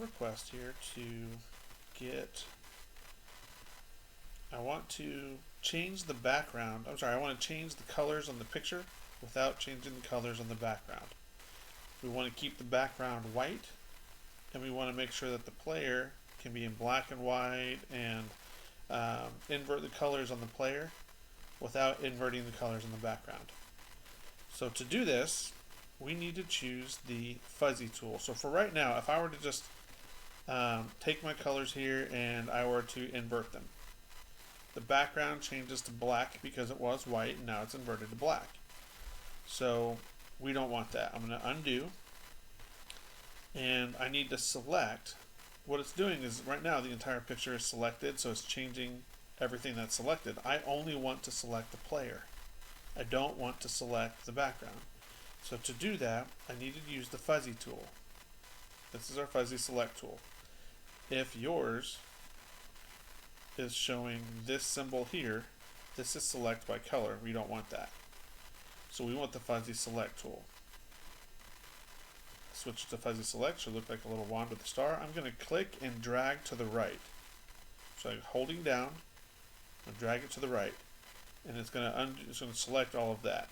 request here to get, I want to change the background, I want to change the colors on the picture without changing the colors on the background. We want to keep the background white, and we want to make sure that the player can be in black and white, and invert the colors on the player without inverting the colors on the background. So to do this, we need to choose the fuzzy tool. So for right now, if I were to just take my colors here and I were to invert them, the background changes to black because it was white, and now it's inverted to black. So we don't want that. I'm going to undo, and I need to select. What it's doing is right now the entire picture is selected, so it's changing everything that's selected. I only want to select the player. I don't want to select the background. So to do that, I need to use the fuzzy tool. This is our fuzzy select tool. If yours is showing this symbol here, this is select by color. We don't want that. So we want the fuzzy select tool. Switch to fuzzy select, should look like a little wand with a star. I'm going to click and drag to the right. So I'm holding down, and drag it to the right, and it's going to select all of that.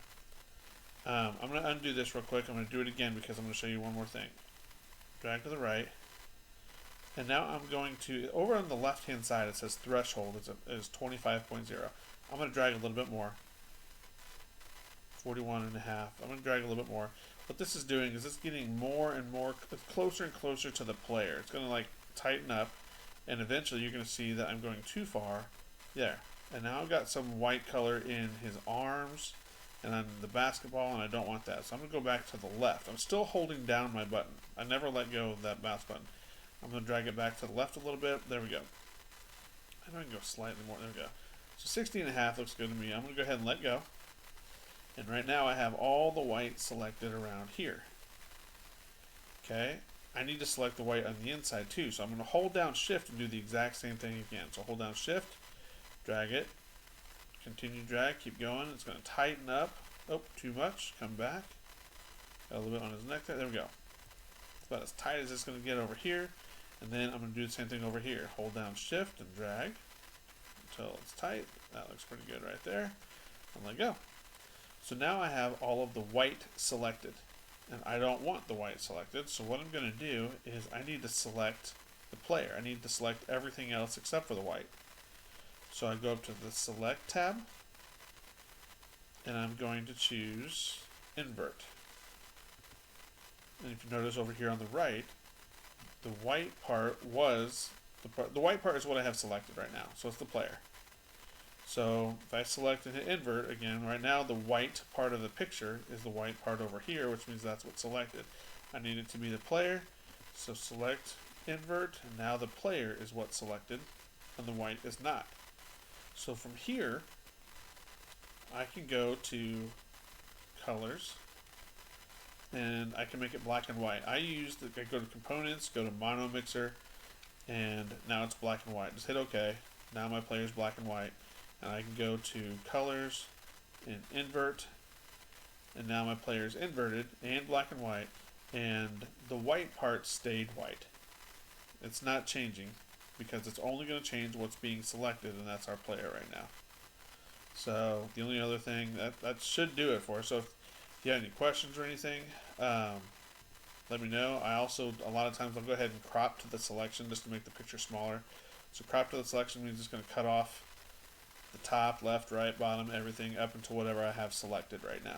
I'm going to undo this real quick. I'm going to do it again because I'm going to show you one more thing. Drag to the right, and now I'm going to, over on the left hand side it says threshold is 25.0. I'm going to drag a little bit more, 41.5. I'm going to drag a little bit more. What this is doing is it's getting more and more, closer and closer to the player. It's going to like tighten up, and eventually you're going to see that I'm going too far there. And now I've got some white color in his arms and on the basketball, and I don't want that. So I'm going to go back to the left. I'm still holding down my button. I never let go of that mouse button. I'm going to drag it back to the left a little bit. There we go. I know I can go slightly more. There we go. So 16.5 looks good to me. I'm going to go ahead and let go. And right now I have all the white selected around here. Okay, I need to select the white on the inside too. So I'm going to hold down shift and do the exact same thing again. So hold down shift, drag it, continue drag, keep going. It's going to tighten up. Oh, too much. Come back. Got a little bit on his neck there. There we go. It's about as tight as it's going to get over here. And then I'm going to do the same thing over here. Hold down shift and drag until it's tight. That looks pretty good right there. And let go. So now I have all of the white selected, and I don't want the white selected. So what I'm going to do is I need to select the player. I need to select everything else except for the white. So I go up to the select tab, and I'm going to choose invert. And if you notice over here on the right, the white part was the white part is what I have selected right now. So it's the player. So if I select and hit invert again, right now the white part of the picture is the white part over here, which means that's what's selected. I need it to be the player, so select invert, and now the player is what's selected, and the white is not. So from here, I can go to colors, and I can make it black and white. I go to components, go to mono mixer, and now it's black and white. Just hit OK. Now my player is black and white. And I can go to colors and invert, and now my player is inverted and black and white, and the white part stayed white. It's not changing because it's only going to change what's being selected, and that's our player right now. So the only other thing that should do it for us. So if you have any questions or anything, let me know. I also, a lot of times I'll go ahead and crop to the selection just to make the picture smaller. So crop to the selection means it's going to cut off the top, left, right, bottom, everything up until whatever I have selected right now.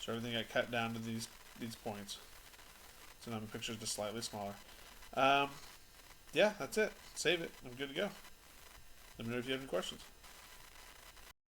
So everything I cut down to these points. So now my picture is just slightly smaller. Yeah, that's it. Save it. I'm good to go. Let me know if you have any questions.